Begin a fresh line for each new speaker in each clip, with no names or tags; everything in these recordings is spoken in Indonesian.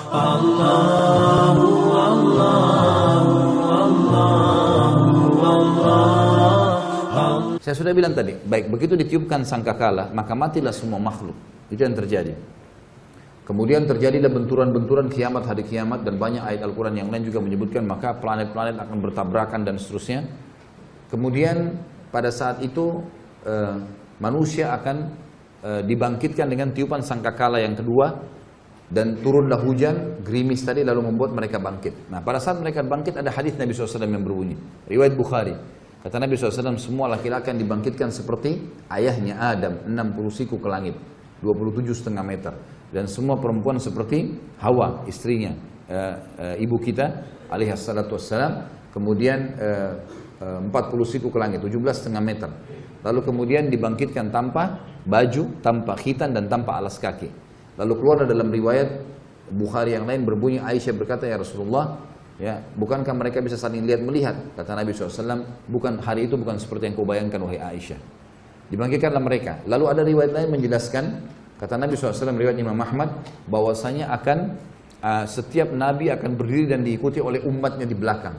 Allahu
Saya sudah bilang tadi, baik begitu ditiupkan sangkakala, maka matilah semua makhluk. Itu yang terjadi. Kemudian terjadilah benturan-benturan kiamat, hari kiamat, dan banyak ayat Al-Quran yang lain juga menyebutkan maka planet-planet akan bertabrakan dan seterusnya. Kemudian pada saat itu manusia akan dibangkitkan dengan tiupan sangkakala yang kedua, dan turunlah hujan, gerimis tadi lalu membuat mereka bangkit. Nah pada saat mereka bangkit ada hadis Nabi SAW yang berbunyi, riwayat Bukhari. Kata Nabi SAW, semua laki-laki akan dibangkitkan seperti ayahnya Adam, 60 siku ke langit, 27,5 meter. Dan semua perempuan seperti Hawa, istrinya, ibu kita, alaihissalatu wassalam. Kemudian 40 siku ke langit, 17,5 meter. Lalu kemudian dibangkitkan tanpa baju, tanpa khitan, dan tanpa alas kaki. Lalu keluar dalam riwayat Bukhari yang lain berbunyi, Aisyah berkata, ya Rasulullah, ya, bukankah mereka bisa saling lihat melihat? Kata Nabi SAW, bukan, hari itu bukan seperti yang kau bayangkan wahai Aisyah. Dibangkitkanlah mereka. Lalu ada riwayat lain menjelaskan, kata Nabi SAW, riwayat Imam Ahmad, bahwasanya akan setiap Nabi akan berdiri dan diikuti oleh umatnya di belakang.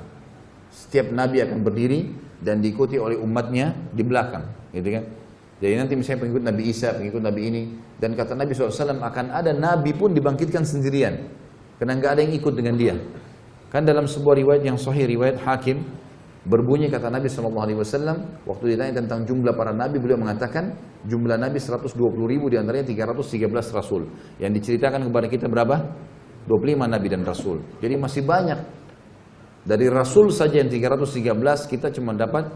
Setiap Nabi akan berdiri dan diikuti oleh umatnya di belakang, gitu kan? Jadi nanti misalnya pengikut Nabi Isa, pengikut Nabi ini, dan kata Nabi SAW akan ada Nabi pun dibangkitkan sendirian, karena nggak ada yang ikut dengan dia. Kan dalam sebuah riwayat yang sahih, riwayat Hakim, berbunyi kata Nabi SAW, waktu ditanya tentang jumlah para Nabi, beliau mengatakan jumlah Nabi 120.000, diantaranya 313 Rasul. Yang diceritakan kepada kita berapa? 25 Nabi dan Rasul. Jadi masih banyak. Dari Rasul saja yang 313, kita cuma dapat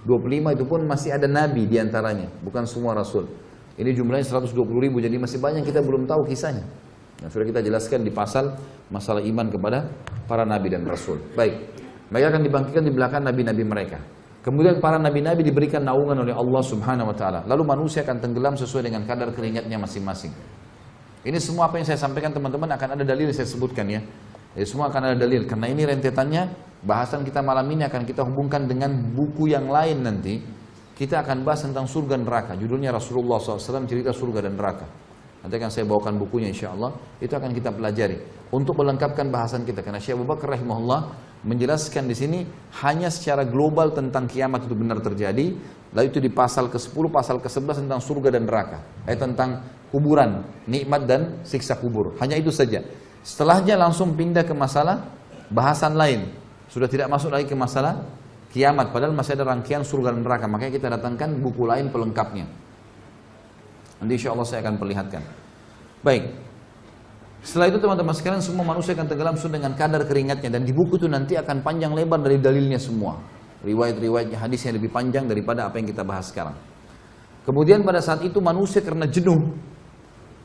25, itu pun masih ada Nabi diantaranya, bukan semua Rasul. Ini jumlahnya 120.000, jadi masih banyak kita belum tahu kisahnya. Nah, sudah kita jelaskan di pasal masalah iman kepada para Nabi dan Rasul. Baik, mereka akan dibangkitkan di belakang Nabi-Nabi mereka. Kemudian para Nabi-Nabi diberikan naungan oleh Allah Subhanahu Wa Taala. Lalu manusia akan tenggelam sesuai dengan kadar keringatnya masing-masing. Ini semua apa yang saya sampaikan teman-teman akan ada dalil yang saya sebutkan ya. Jadi semua akan ada dalil, karena ini rentetannya bahasan kita malam ini akan kita hubungkan dengan buku yang lain nanti. Kita akan bahas tentang surga dan neraka. Judulnya Rasulullah SAW cerita surga dan neraka. Nanti akan saya bawakan bukunya insya Allah. Itu akan kita pelajari untuk melengkapkan bahasan kita. Karena Syekh Abu Bakar rahimahullah menjelaskan di sini hanya secara global tentang kiamat itu benar terjadi. Lalu itu di pasal ke-10, pasal ke-11 tentang surga dan neraka. Tentang kuburan, nikmat dan siksa kubur. Hanya itu saja. Setelahnya langsung pindah ke masalah bahasan lain. Sudah tidak masuk lagi ke masalah kiamat. Padahal masih ada rangkaian surga dan neraka. Makanya kita datangkan buku lain pelengkapnya. Nanti insya Allah saya akan perlihatkan. Baik. Setelah itu teman-teman sekalian, semua manusia akan tenggelam dengan kadar keringatnya. Dan di buku itu nanti akan panjang lebar dari dalilnya semua. Riwayat-riwayatnya, hadisnya lebih panjang daripada apa yang kita bahas sekarang. Kemudian pada saat itu manusia karena jenuh,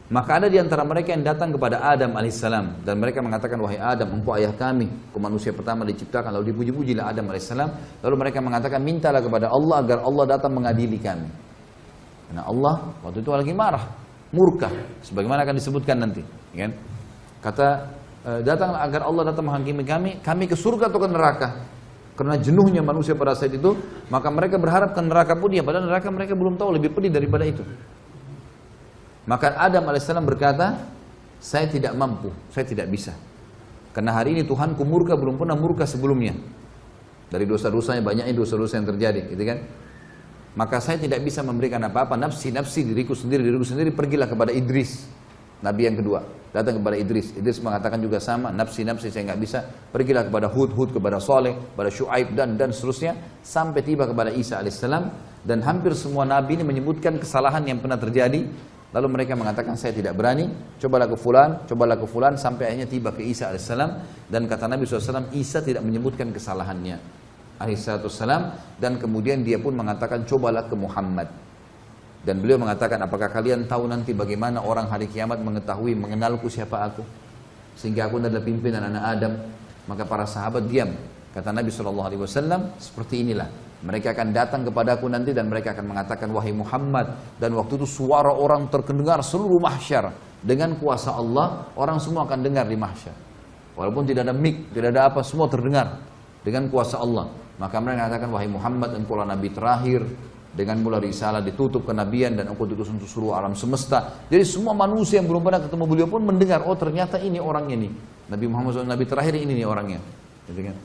maka ada di antara mereka yang datang kepada Adam alaihissalam, dan mereka mengatakan, wahai Adam, engkau ayah kami, engkau manusia pertama diciptakan. Lalu dipuji-pujilah Adam alaihissalam. Lalu mereka mengatakan, mintalah kepada Allah agar Allah datang mengadili kami. Karena Allah waktu itu lagi marah, murka, sebagaimana akan disebutkan nanti. Kan? Kata, datanglah agar Allah datang menghakimi kami ke surga atau ke neraka. Karena jenuhnya manusia pada saat itu, maka mereka berharap ke neraka pun dia, padahal neraka mereka belum tahu, lebih pedih daripada itu. Maka Adam alaihissalam berkata, saya tidak mampu, saya tidak bisa. Karena hari ini Tuhanku murka, belum pernah murka sebelumnya. Dari dosa-dosanya, banyaknya dosa-dosa yang terjadi, gitu kan? Maka saya tidak bisa memberikan apa-apa, nafsi, diriku sendiri, pergilah kepada Idris, Nabi yang kedua. Datang kepada Idris. Idris mengatakan juga sama, nafsi, saya nggak bisa. Pergilah kepada Hud, kepada Saleh, kepada Syuaib, dan seterusnya. Sampai tiba kepada Isa alaihissalam. Dan hampir semua Nabi ini menyebutkan kesalahan yang pernah terjadi. Lalu mereka mengatakan, saya tidak berani, cobalah ke fulan, sampai akhirnya tiba ke Isa alaihissalam. Dan kata Nabi SAW, Isa tidak menyebutkan kesalahannya alaihissalam. Dan kemudian dia pun mengatakan, cobalah ke Muhammad. Dan beliau mengatakan, apakah kalian tahu nanti bagaimana orang hari kiamat mengetahui, mengenalku siapa aku, sehingga aku adalah pimpinan anak Adam. Maka para sahabat diam. Kata Nabi SAW, seperti inilah mereka akan datang kepadaku nanti, dan mereka akan mengatakan, wahai Muhammad. Dan waktu itu suara orang terdengar seluruh mahsyar. Dengan kuasa Allah, orang semua akan dengar di mahsyar. Walaupun tidak ada mic, tidak ada apa, semua terdengar dengan kuasa Allah. Maka mereka mengatakan, wahai Muhammad, engkau lah Nabi terakhir, dengan mulai risalah, ditutup kenabian, dan engkau diutus untuk seluruh alam semesta. Jadi semua manusia yang belum pernah ketemu beliau pun mendengar, oh ternyata ini orangnya nih, Nabi Muhammad SAW, Nabi terakhir ini nih orangnya, gitu kan?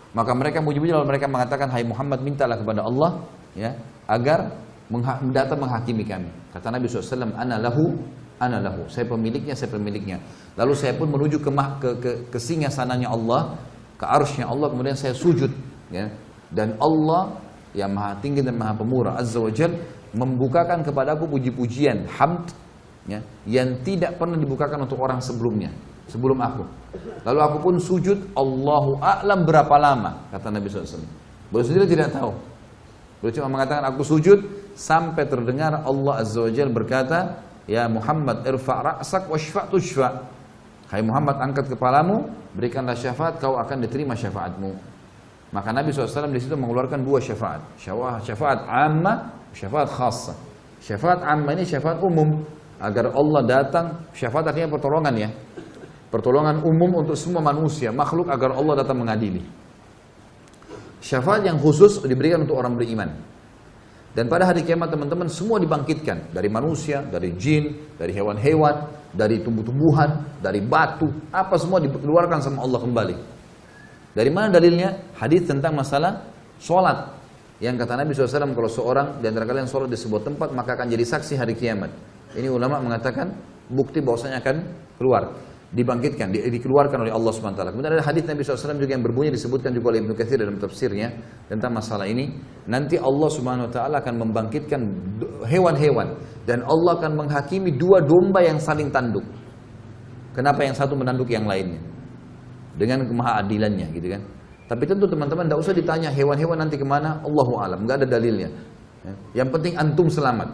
Maka mereka muji-muji, lalu mereka mengatakan, hai Muhammad, mintalah kepada Allah, ya, agar datang menghakimi kami. Kata Nabi SAW, ana lahu, saya pemiliknya, saya pemiliknya. Lalu saya pun menuju ke singgasananya Allah, ke arsy-Nya Allah, kemudian saya sujud, ya. Dan Allah yang maha tinggi dan maha pemurah Azza wa Jal membukakan kepadaku puji-pujian, hamd, ya, yang tidak pernah dibukakan untuk orang sebelumnya, sebelum aku. Lalu aku pun sujud, Allahu a'lam berapa lama, kata Nabi SAW. Beliau sendiri tidak tahu. Beliau cuma mengatakan aku sujud sampai terdengar Allah Azza wa Jal berkata, ya Muhammad irfa' ra'sak washfa' tushfa'. Hai Muhammad, angkat kepalamu, berikanlah syafaat, kau akan diterima syafaatmu. Maka Nabi SAW di situ mengeluarkan dua syafaat. Syafaat ammah, syafaat khassa. Syafaat ammah ini syafaat umum, agar Allah datang. Syafaat artinya pertolongan, ya, pertolongan umum untuk semua manusia, makhluk, agar Allah datang mengadili. Syafaat yang khusus diberikan untuk orang beriman. Dan pada hari kiamat teman-teman, semua dibangkitkan, dari manusia, dari jin, dari hewan-hewan, dari tumbuh-tumbuhan, dari batu, apa semua dikeluarkan sama Allah kembali. Dari mana dalilnya? Hadis tentang masalah sholat, yang kata Nabi SAW, kalau seorang di antara kalian sholat di sebuah tempat, maka akan jadi saksi hari kiamat. Ini ulama mengatakan bukti bahwasanya akan keluar, dibangkitkan, dikeluarkan oleh Allah SWT. Kemudian ada hadis Nabi SAW juga yang berbunyi, disebutkan juga oleh Ibnu Katsir dalam tafsirnya tentang masalah ini. Nanti Allah SWT akan membangkitkan hewan-hewan, dan Allah akan menghakimi dua domba yang saling tanduk. Kenapa yang satu menanduk yang lainnya? Dengan kemahaadilannya, gitu kan. Tapi tentu teman-teman tidak usah ditanya hewan-hewan nanti kemana, Allahu a'lam, nggak ada dalilnya. Yang penting antum selamat,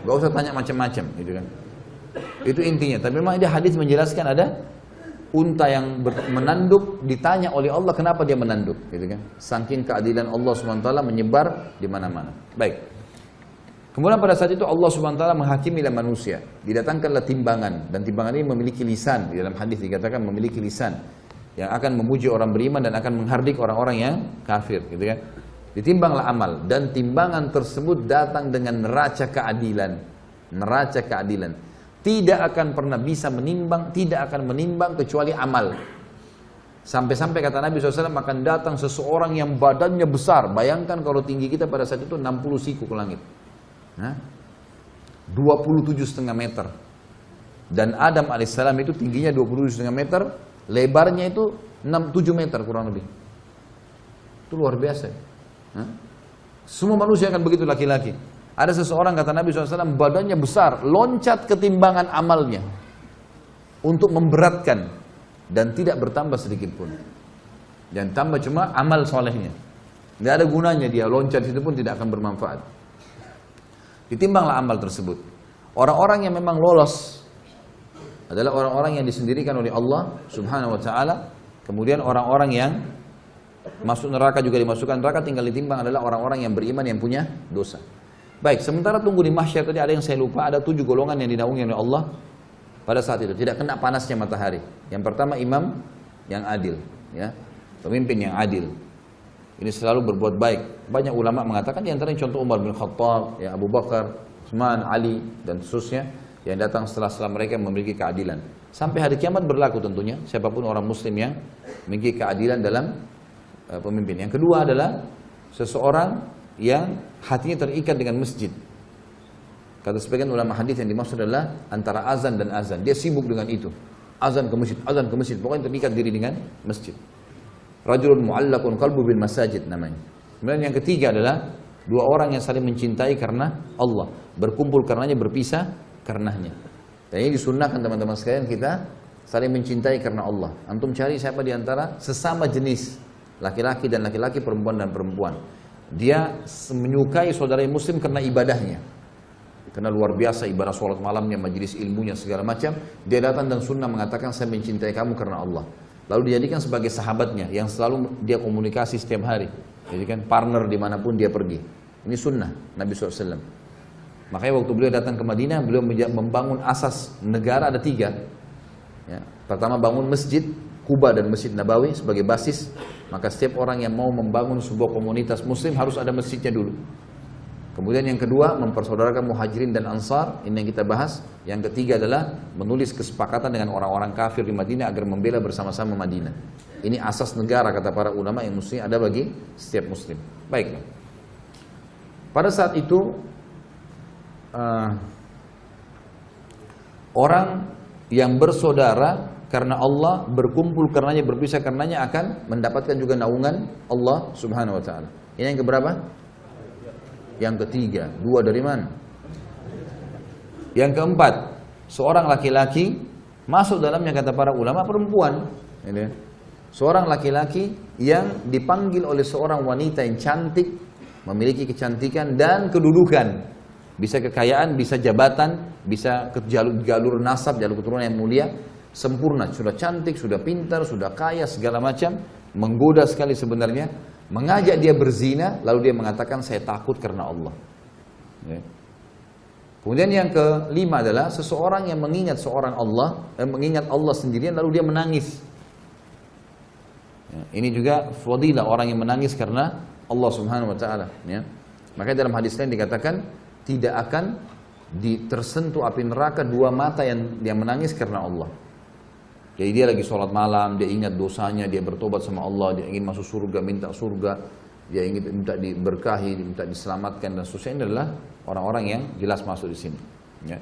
nggak usah tanya macam-macam, gitu kan. Itu intinya. Tapi memang ada hadis menjelaskan ada unta yang menanduk, ditanya oleh Allah kenapa dia menanduk, gitu kan. Saking keadilan Allah SWT menyebar di mana-mana. Baik. Kemudian pada saat itu Allah SWT menghakimi manusia. Didatangkanlah timbangan, dan timbangan ini memiliki lisan. Di dalam hadis dikatakan memiliki lisan yang akan memuji orang beriman dan akan menghardik orang-orang yang kafir, gitu kan. Ditimbanglah amal, dan timbangan tersebut datang dengan neraca keadilan. Neraca keadilan tidak akan pernah bisa menimbang, tidak akan menimbang kecuali amal. Sampai-sampai kata Nabi SAW akan datang seseorang yang badannya besar. Bayangkan kalau tinggi kita pada saat itu 60 siku ke langit. 27,5 meter. Dan Adam alaihissalam itu tingginya 27,5 meter, lebarnya itu 7 meter kurang lebih. Itu luar biasa. Semua manusia akan begitu, laki-laki. Ada seseorang kata Nabi SAW badannya besar, loncat ketimbangan amalnya untuk memberatkan, dan tidak bertambah sedikit pun. Dan tambah cuma amal solehnya. Nggak ada gunanya dia loncat itu pun tidak akan bermanfaat. Ditimbanglah amal tersebut. Orang-orang yang memang lolos adalah orang-orang yang disendirikan oleh Allah Subhanahu wa taala. Kemudian orang-orang yang masuk neraka juga dimasukkan neraka, tinggal ditimbang adalah orang-orang yang beriman yang punya dosa. Baik, sementara tunggu di mahsyar tadi ada yang saya lupa, ada 7 golongan yang dinaungi oleh Allah pada saat itu, tidak kena panasnya matahari. Yang pertama imam yang adil, ya. Pemimpin yang adil. Ini selalu berbuat baik. Banyak ulama mengatakan di antaranya contoh Umar bin Khattab, ya, Abu Bakar, Utsman, Ali, dan seterusnya yang datang setelah mereka memiliki keadilan. Sampai hari kiamat berlaku tentunya, siapapun orang muslim yang memiliki keadilan dalam pemimpin. Yang kedua adalah seseorang yang hatinya terikat dengan masjid. Kata sebagian ulama hadis yang dimaksud adalah antara azan dan azan. Dia sibuk dengan itu. Azan ke masjid, pokoknya terikat diri dengan masjid. Rajulun mu'allaqun qalbu bil masajid namanya. Kemudian yang ketiga adalah dua orang yang saling mencintai karena Allah, berkumpul karenanya, berpisah karenanya. Dan ini disunnahkan teman-teman sekalian, kita saling mencintai karena Allah. Antum cari siapa di antara sesama jenis, laki-laki dan laki-laki, perempuan dan perempuan. Dia menyukai saudara muslim karena ibadahnya. Karena luar biasa ibadah sholat malamnya, majelis ilmunya, segala macam. Dia datang dan sunnah mengatakan saya mencintai kamu karena Allah. Lalu dijadikan sebagai sahabatnya yang selalu dia komunikasi setiap hari. Jadikan partner dimanapun dia pergi. Ini sunnah Nabi SAW. Makanya waktu beliau datang ke Madinah, beliau membangun asas negara ada 3. Ya. Pertama bangun masjid, Kuba dan Masjid Nabawi sebagai basis, maka setiap orang yang mau membangun sebuah komunitas muslim harus ada masjidnya dulu. Kemudian yang kedua, mempersaudarakan muhajirin dan ansar, ini yang kita bahas. Yang ketiga adalah menulis kesepakatan dengan orang-orang kafir di Madinah agar membela bersama-sama Madinah. Ini asas negara kata para ulama yang mesti ada bagi setiap muslim. Baiklah. Pada saat itu orang yang bersaudara karena Allah, berkumpul karenanya, berpisah karenanya akan mendapatkan juga naungan Allah Subhanahu wa taala. Ini yang keberapa? Yang ketiga. Dua dari mana? Yang keempat, seorang laki-laki masuk dalamnya kata para ulama perempuan. Ini. Seorang laki-laki yang dipanggil oleh seorang wanita yang cantik, memiliki kecantikan dan kedudukan. Bisa kekayaan, bisa jabatan, bisa ke jalur nasab, jalur keturunan yang mulia. Sempurna, sudah cantik, sudah pintar, sudah kaya, segala macam, menggoda sekali sebenarnya, mengajak dia berzina, lalu dia mengatakan saya takut karena Allah. Ya. Kemudian yang kelima adalah seseorang yang mengingat mengingat Allah sendirian, lalu dia menangis. Ya. Ini juga fadilah orang yang menangis karena Allah Subhanahu Wa Taala. Ya. Makanya dalam hadis lain dikatakan tidak akan tersentuh api neraka dua mata yang menangis karena Allah. Jadi dia lagi sholat malam, dia ingat dosanya, dia bertobat sama Allah, dia ingin masuk surga, minta surga, dia ingin minta diberkahi, minta diselamatkan dan seterusnya. Ini adalah orang-orang yang jelas masuk di sini. Ya.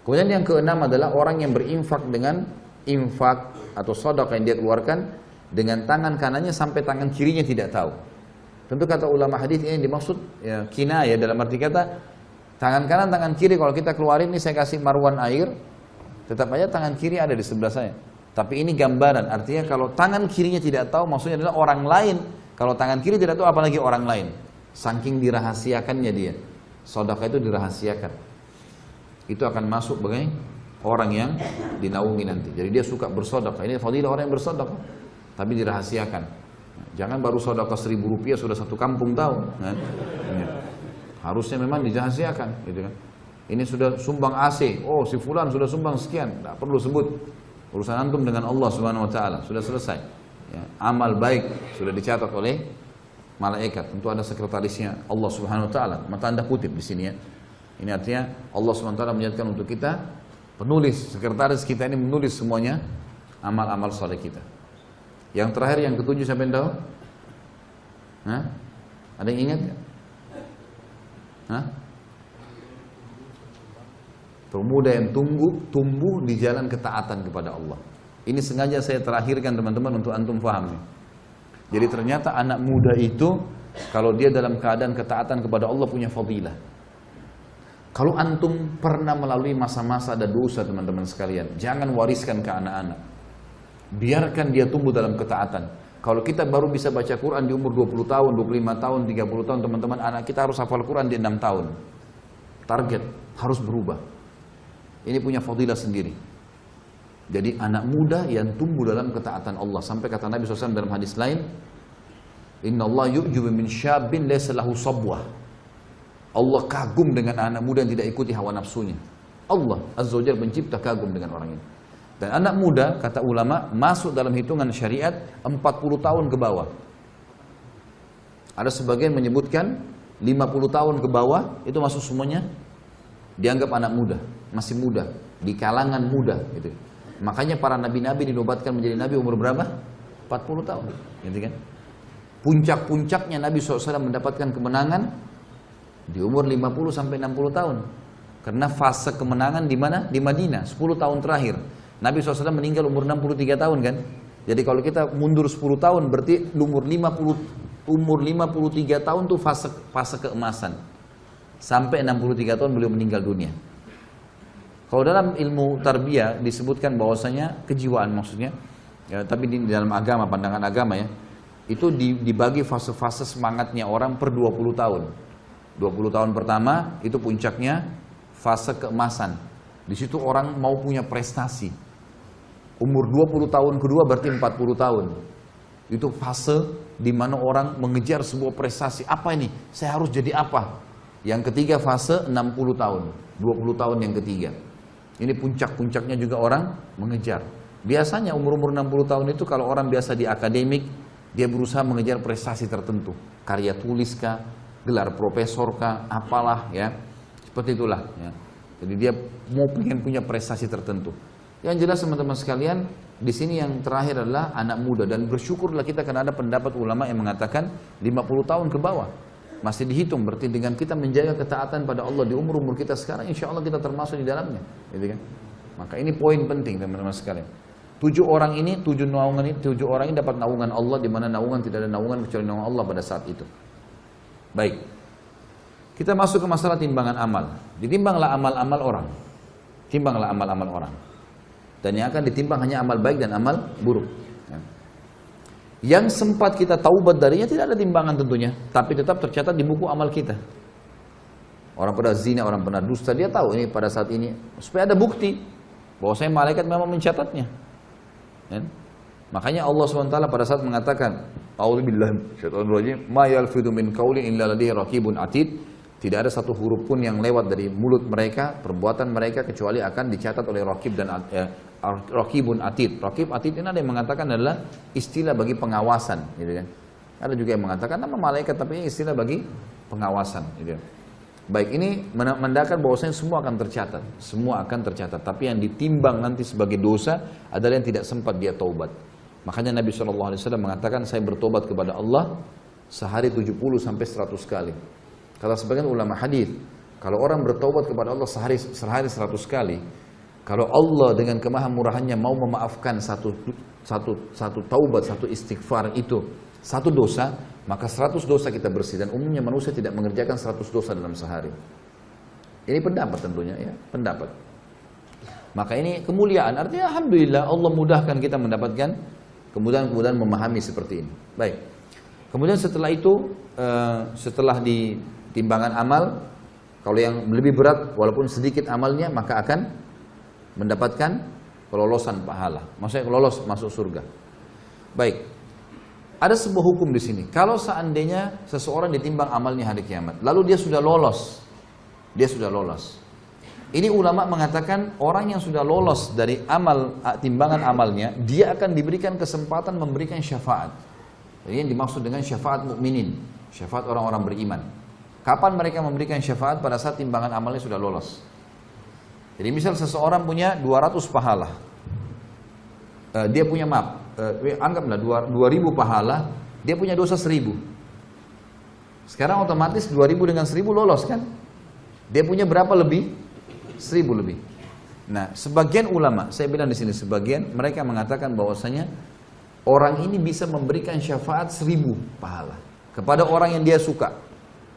Kemudian yang keenam adalah orang yang berinfak dengan infak atau sedekah yang dia keluarkan dengan tangan kanannya sampai tangan kirinya tidak tahu. Tentu kata ulama hadis ini dimaksud ya, kinayah dalam arti kata tangan kanan, tangan kiri. Kalau kita keluarin ini saya kasih marwan air, tetap aja tangan kiri ada di sebelah saya. Tapi ini gambaran, artinya kalau tangan kirinya tidak tahu, maksudnya adalah orang lain. Kalau tangan kiri tidak tahu, apalagi orang lain. Saking dirahasiakannya dia. Sedekah itu dirahasiakan. Itu akan masuk sebagai orang yang dinaungi nanti. Jadi dia suka bersedekah. Ini fadilah orang yang bersedekah, tapi dirahasiakan. Jangan baru sedekah 1.000 rupiah sudah satu kampung tahu. Kan? Ya. Harusnya memang dirahasiakan, gitu kan? Ini sudah sumbang AC. Oh, si fulan sudah sumbang sekian, tidak perlu sebut. Urusan antum dengan Allah Subhanahu Wa Taala sudah selesai. Ya, amal baik sudah dicatat oleh malaikat. Tentu ada sekretarisnya Allah Subhanahu Wa Taala. Maka anda kutip di sini ya. Ini artinya Allah Subhanahu Wa Taala menjadikan untuk kita penulis, sekretaris kita ini menulis semuanya amal-amal saleh kita. Yang terakhir yang ketujuh siapa yang tahu? Hah? Ada yang ingat? Hah? Pemuda yang tumbuh di jalan ketaatan kepada Allah. Ini sengaja saya terakhirkan teman-teman untuk antum paham. Jadi ternyata anak muda itu kalau dia dalam keadaan ketaatan kepada Allah punya fadilah. Kalau antum pernah melalui masa-masa ada dosa teman-teman sekalian, jangan wariskan ke anak-anak. Biarkan dia tumbuh dalam ketaatan. Kalau kita baru bisa baca Quran di umur 20 tahun, 25 tahun, 30 tahun teman-teman, anak kita harus hafal Quran di 6 tahun. Target harus berubah. Ini punya fadilah sendiri. Jadi anak muda yang tumbuh dalam ketaatan Allah. Sampai kata Nabi SAW dalam hadis lain, Inna Allah yu'jubu min syabin laysa lahu sabwah. Allah kagum dengan anak muda yang tidak ikuti hawa nafsunya. Allah Azza wa Jalla mencipta kagum dengan orang ini. Dan anak muda, kata ulama, masuk dalam hitungan syariat 40 tahun ke bawah. Ada sebagian menyebutkan 50 tahun ke bawah, itu masuk semuanya dianggap anak muda, masih muda, di kalangan muda gitu. Makanya para nabi-nabi dinobatkan menjadi nabi umur berapa? 40 tahun, gitu kan? Puncak-puncaknya Nabi SAW mendapatkan kemenangan di umur 50 sampai 60 tahun. Karena fase kemenangan di mana? Di Madinah, 10 tahun terakhir. Nabi SAW meninggal umur 63 tahun kan? Jadi kalau kita mundur 10 tahun berarti umur 53 tahun tuh fase keemasan. Sampai 63 tahun beliau meninggal dunia. Kalau dalam ilmu tarbiyah disebutkan bahwasanya kejiwaan maksudnya, ya, tapi di dalam agama, pandangan agama ya, itu dibagi fase-fase semangatnya orang per 20 tahun. 20 tahun pertama itu puncaknya fase keemasan. Di situ orang mau punya prestasi. Umur 20 tahun kedua berarti 40 tahun. Itu fase di mana orang mengejar sebuah prestasi. Apa ini? Saya harus jadi apa? Yang ketiga fase 60 tahun, 20 tahun yang ketiga. Ini puncak-puncaknya juga orang mengejar. Biasanya umur-umur 60 tahun itu kalau orang biasa di akademik, dia berusaha mengejar prestasi tertentu. Karya tulis kah, gelar profesor kah, apalah ya. Seperti itulah ya. Jadi dia mau pengen punya prestasi tertentu. Yang jelas teman-teman sekalian, di sini yang terakhir adalah anak muda. Dan bersyukurlah kita karena ada pendapat ulama yang mengatakan 50 tahun ke bawah. Masih dihitung, berarti dengan kita menjaga ketaatan pada Allah di umur-umur kita sekarang, insya Allah kita termasuk di dalamnya. Gitu kan? Maka ini poin penting teman-teman sekalian. 7 orang ini dapat naungan Allah, di mana naungan tidak ada naungan kecuali naungan Allah pada saat itu. Baik. Kita masuk ke masalah timbangan amal. Ditimbanglah amal-amal orang. Timbanglah amal-amal orang. Dan yang akan ditimbang hanya amal baik dan amal buruk. Yang sempat kita taubat darinya tidak ada timbangan tentunya, tapi tetap tercatat di buku amal kita. Orang pernah zina, orang pernah dusta, dia tahu ini pada saat ini, supaya ada bukti bahwa saya malaikat memang mencatatnya. Ya? Makanya Allah SWT pada saat mengatakan, A'udzubillahi minasyaitonir rajim, ma yalfidu min qaulin illa ladaihi raqibun atid. Tidak ada satu huruf pun yang lewat dari mulut mereka, perbuatan mereka, kecuali akan dicatat oleh Raqib dan Raqibun Atid. Raqib Atid ini ada yang mengatakan adalah istilah bagi pengawasan, gitu kan. Ada juga yang mengatakan nama malaikat, tapi ini istilah bagi pengawasan, gitu. Baik, ini menandakan bahwasanya semua akan tercatat, semua akan tercatat. Tapi yang ditimbang nanti sebagai dosa adalah yang tidak sempat dia taubat. Makanya Nabi SAW mengatakan, saya bertobat kepada Allah sehari 70 sampai 100 kali. Kata sebagian ulama hadis, kalau orang bertaubat kepada Allah sehari 100 kali, kalau Allah dengan kemahamurahannya mau memaafkan satu taubat, satu istighfar itu, satu dosa, maka 100 dosa kita bersih. Dan umumnya manusia tidak mengerjakan 100 dosa dalam sehari. Ini pendapat tentunya ya, pendapat. Maka ini kemuliaan, artinya alhamdulillah Allah mudahkan kita mendapatkan kemudahan memahami seperti ini. Baik. Kemudian setelah itu, setelah di timbangan amal, kalau yang lebih berat walaupun sedikit amalnya, maka akan mendapatkan kelolosan pahala. Maksudnya lolos masuk surga. Baik. Ada sebuah hukum di sini. Kalau seandainya seseorang ditimbang amalnya hari kiamat, lalu dia sudah lolos. Ini ulama mengatakan orang yang sudah lolos dari timbangan amalnya, dia akan diberikan kesempatan memberikan syafaat. Jadi yang dimaksud dengan syafaat mukminin, syafaat orang-orang beriman. Kapan mereka memberikan syafaat? Pada saat timbangan amalnya sudah lolos. Jadi misal seseorang punya 200 pahala. Dia punya anggaplah 2000 pahala, dia punya dosa 1000. Sekarang otomatis 2000 dengan 1000 lolos kan? Dia punya berapa lebih? 1000 lebih. Nah, sebagian ulama, saya bilang di sini sebagian, mereka mengatakan bahwasanya orang ini bisa memberikan syafaat 1000 pahala kepada orang yang dia suka.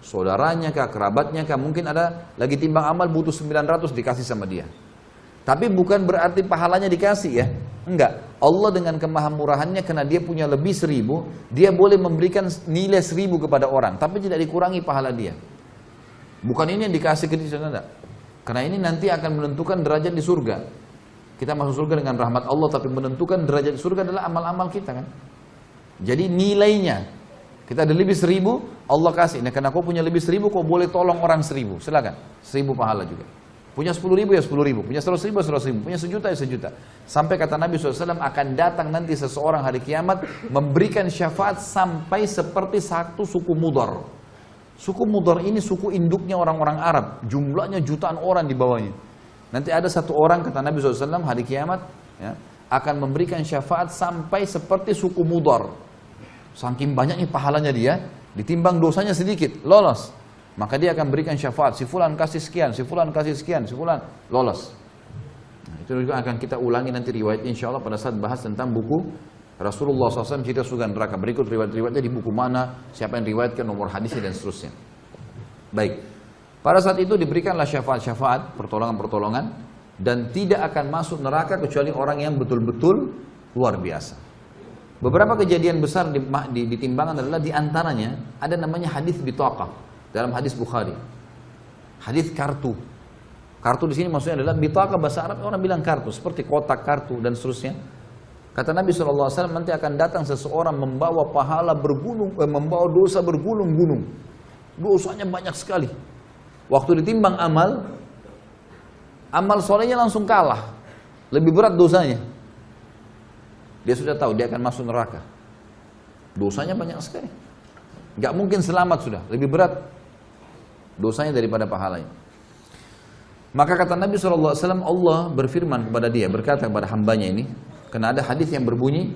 Saudaranya kah, kerabatnya kah, mungkin ada lagi timbang amal butuh 900 dikasih sama dia. Tapi bukan berarti pahalanya dikasih ya. Enggak. Allah dengan kemahamurahannya karena dia punya lebih 1000, dia boleh memberikan nilai 1000 kepada orang, tapi tidak dikurangi pahala dia. Bukan ini yang dikasih ke dia, enggak. Karena ini nanti akan menentukan derajat di surga. Kita masuk surga dengan rahmat Allah, tapi menentukan derajat di surga adalah amal-amal kita kan. Jadi nilainya, kita ada lebih 1000, Allah kasih. Nah, karena kau punya lebih 1000, kau boleh tolong orang 1000. Silakan, 1000 pahala juga. Punya 10.000 ya 10.000, punya 100.000 ya 100.000, punya 1.000.000 ya 1.000.000. Sampai kata Nabi SAW akan datang nanti seseorang hari kiamat memberikan syafaat sampai seperti satu suku Mudar. Suku Mudar ini suku induknya orang-orang Arab, jumlahnya jutaan orang di bawahnya. Nanti ada satu orang kata Nabi SAW hari kiamat ya, akan memberikan syafaat sampai seperti suku Mudar. Saking banyaknya pahalanya dia, ditimbang dosanya sedikit, lolos. Maka dia akan berikan syafaat, si fulan kasih sekian, si fulan kasih sekian, si fulan lolos. Nah, itu juga akan kita ulangi nanti riwayat insya Allah pada saat bahas tentang buku Rasulullah SAW cerita surga neraka. Berikut riwayat-riwayatnya di buku mana, siapa yang riwayatkan, nomor hadisnya dan seterusnya. Baik, pada saat itu diberikanlah syafaat-syafaat, pertolongan-pertolongan, dan tidak akan masuk neraka kecuali orang yang betul-betul luar biasa. Beberapa kejadian besar di timbangan adalah diantaranya ada namanya hadis bitaqah dalam hadis Bukhari. Hadis kartu. Kartu di sini maksudnya adalah bitaqah, bahasa Arab orang bilang kartu, seperti kotak kartu dan seterusnya. Kata Nabi SAW nanti akan datang seseorang membawa pahala membawa dosa bergulung-gulung. Dosanya banyak sekali. Waktu ditimbang amal solehnya langsung kalah. Lebih berat dosanya. Dia sudah tahu dia akan masuk neraka. Dosanya banyak sekali. Gak mungkin selamat sudah, lebih berat dosanya daripada pahalanya. Maka kata Nabi SAW, Allah berfirman kepada dia, berkata kepada hambanya ini, karena ada hadis yang berbunyi,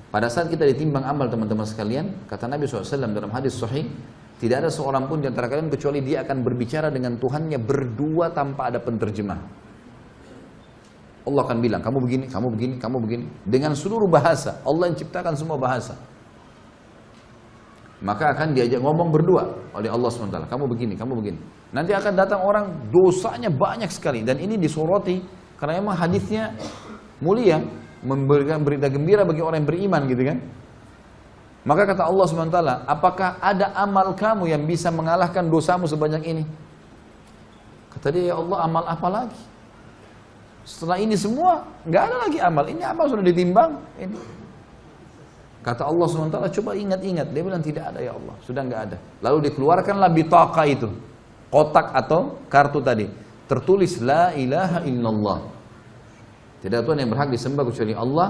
pada saat kita ditimbang amal teman-teman sekalian, kata Nabi SAW dalam hadis sahih, tidak ada seorang pun di antara kalian kecuali dia akan berbicara dengan Tuhannya berdua tanpa ada penterjemah. Allah akan bilang, kamu begini, kamu begini, kamu begini. Dengan seluruh bahasa, Allah yang ciptakan semua bahasa. Maka akan diajak ngomong berdua oleh Allah SWT. Kamu begini, kamu begini. Nanti akan datang orang dosanya banyak sekali. Dan ini disoroti karena memang hadisnya mulia, memberikan berita gembira bagi orang yang beriman gitu kan. Maka kata Allah SWT, apakah ada amal kamu yang bisa mengalahkan dosamu sebanyak ini? Kata dia, ya Allah, amal apa lagi? Setelah ini semua nggak ada lagi amal. Ini amal sudah ditimbang. Ini. Kata Allah SWT, coba ingat-ingat. Dia bilang tidak ada ya Allah, sudah nggak ada. Lalu dikeluarkanlah bitaqah itu, kotak atau kartu tadi. Tertulis la ilaha illallah. Tidak ada Tuhan yang berhak disembah kecuali Allah,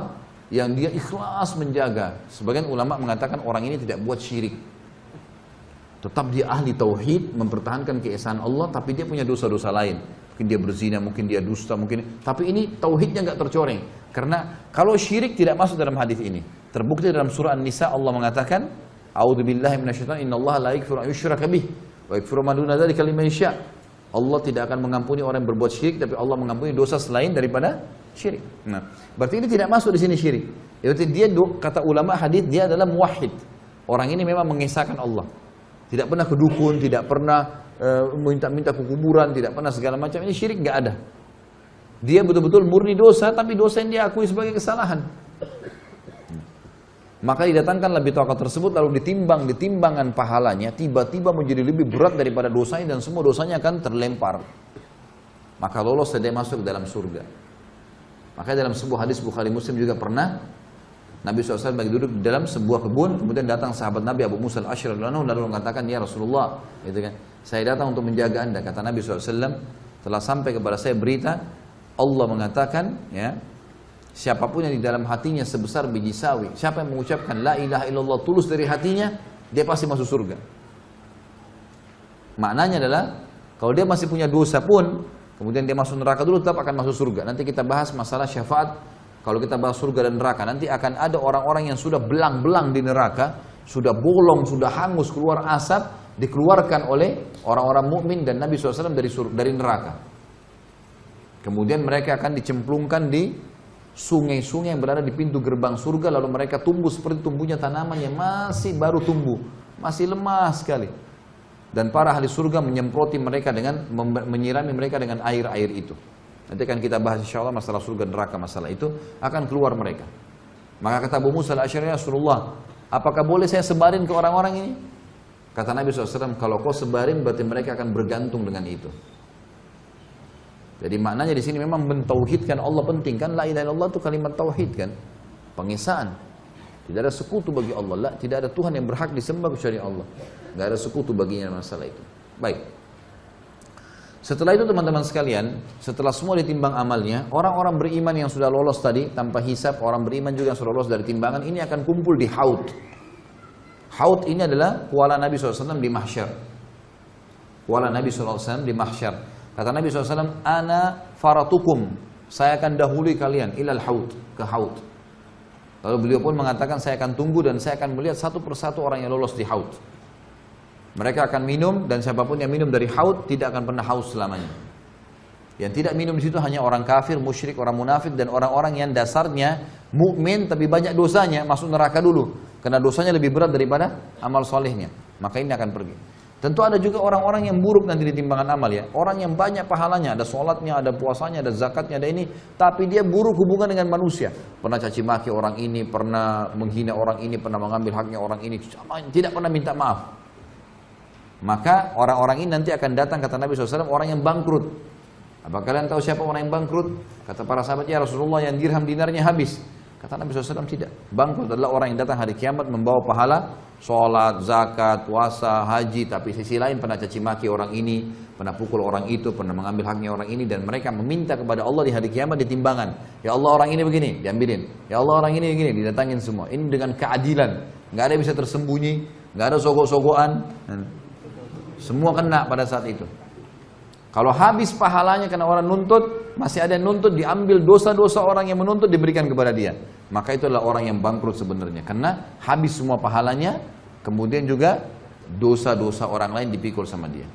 yang dia ikhlas menjaga. Sebagian ulama mengatakan orang ini tidak buat syirik. Tetap dia ahli tauhid, mempertahankan keesaan Allah, tapi dia punya dosa-dosa lain. Mungkin dia berzina, mungkin dia dusta, mungkin. Tapi ini tauhidnya nggak tercoreng. Karena kalau syirik tidak masuk dalam hadis ini. Terbukti dalam surah An-Nisa Allah mengatakan, A'udzubillahi minasyaitonir rajim, innallaha la yaghfiru an yushraka bih wa yaghfiru ma duna dzalika liman yasha. Allah tidak akan mengampuni orang yang berbuat syirik, tapi Allah mengampuni dosa selain daripada syirik. Nah, berarti ini tidak masuk di sini syirik. Berarti dia kata ulama hadis dia adalah muwahhid. Orang ini memang mengesahkan Allah. Tidak pernah ke dukun, tidak pernah minta-minta ke kuburan, tidak pernah segala macam. Ini syirik nggak ada. Dia betul-betul murni dosa, tapi dosa yang dia akui sebagai kesalahan. Maka didatangkanlah bitaqah tersebut, lalu ditimbang, ditimbangan pahalanya, tiba-tiba menjadi lebih berat daripada dosanya, dan semua dosanya akan terlempar. Maka lolos dia masuk dalam surga. Maka dalam sebuah hadis Bukhari Muslim juga pernah, Nabi SAW lagi duduk di dalam sebuah kebun, kemudian datang sahabat Nabi Abu Musa al-Asy'ari lalu mengatakan, ya Rasulullah, gitu kan, saya datang untuk menjaga anda. Kata Nabi SAW, telah sampai kepada saya berita, Allah mengatakan, ya, siapapun yang di dalam hatinya sebesar biji sawi, siapa yang mengucapkan la ilaha illallah tulus dari hatinya, dia pasti masuk surga. Maknanya adalah, kalau dia masih punya dosa pun, kemudian dia masuk neraka dulu, tetap akan masuk surga. Nanti kita bahas masalah syafaat. Kalau kita bahas surga dan neraka, nanti akan ada orang-orang yang sudah belang-belang di neraka, sudah bolong, sudah hangus, keluar asap, dikeluarkan oleh orang-orang mukmin dan Nabi SAW dari neraka. Kemudian mereka akan dicemplungkan di sungai-sungai yang berada di pintu gerbang surga, lalu mereka tumbuh seperti tumbuhnya tanaman yang masih baru tumbuh, masih lemah sekali. Dan para ahli surga menyemproti mereka dengan, menyirami mereka dengan air-air itu. Nanti akan kita bahas insyaAllah masalah surga neraka, masalah itu akan keluar mereka. Maka kata Abu Musa al-Asy'ari, Rasulullah, apakah boleh saya sebarin ke orang-orang ini? Kata Nabi SAW, kalau kau sebarin berarti mereka akan bergantung dengan itu. Jadi maknanya di sini memang mentauhidkan Allah penting kan, la ilaha illallah itu kalimat tauhid kan, pengesaan. Tidak ada sekutu bagi Allah, tidak ada Tuhan yang berhak disembah kecuali Allah. Tidak ada sekutu baginya masalah itu. Baik. Setelah itu teman-teman sekalian, setelah semua ditimbang amalnya, orang-orang beriman yang sudah lolos tadi tanpa hisab, orang beriman juga yang sudah lolos dari timbangan ini akan kumpul di Haud. Haud ini adalah kuala Nabi SAW di mahsyar. Kuala Nabi SAW di mahsyar. Kata Nabi SAW, ana faratukum, saya akan dahului kalian ilal Haud, ke Haud. Lalu beliau pun mengatakan, saya akan tunggu dan saya akan melihat satu persatu orang yang lolos di Haud. Mereka akan minum, dan siapapun yang minum dari Haud tidak akan pernah haus selamanya. Yang tidak minum di situ hanya orang kafir, musyrik, orang munafik, dan orang-orang yang dasarnya mukmin tapi banyak dosanya, masuk neraka dulu. Karena dosanya lebih berat daripada amal solehnya. Maka ini akan pergi. Tentu ada juga orang-orang yang buruk nanti di timbangan amal ya. Orang yang banyak pahalanya, ada sholatnya, ada puasanya, ada zakatnya, ada ini. Tapi dia buruk hubungan dengan manusia. Pernah caci maki orang ini, pernah menghina orang ini, pernah mengambil haknya orang ini. Tidak pernah minta maaf. Maka orang-orang ini nanti akan datang, kata Nabi SAW, orang yang bangkrut. Apa kalian tahu siapa orang yang bangkrut? Kata para sahabat, ya Rasulullah, yang dirham dinarnya habis. Kata Nabi SAW tidak. Bangkrut adalah orang yang datang hari kiamat membawa pahala sholat, zakat, puasa, haji, tapi sisi lain pernah caci maki orang ini, pernah pukul orang itu, pernah mengambil haknya orang ini, dan mereka meminta kepada Allah di hari kiamat di timbangan. Ya Allah, orang ini begini, diambilin. Ya Allah, orang ini begini, didatangin semua. Ini dengan keadilan, nggak ada yang bisa tersembunyi, nggak ada sogok-sogokan. Semua kena pada saat itu. Kalau habis pahalanya karena orang nuntut, masih ada yang nuntut, diambil dosa-dosa orang yang menuntut diberikan kepada dia. Maka itu adalah orang yang bangkrut sebenarnya. Karena habis semua pahalanya, kemudian juga dosa-dosa orang lain dipikul sama dia.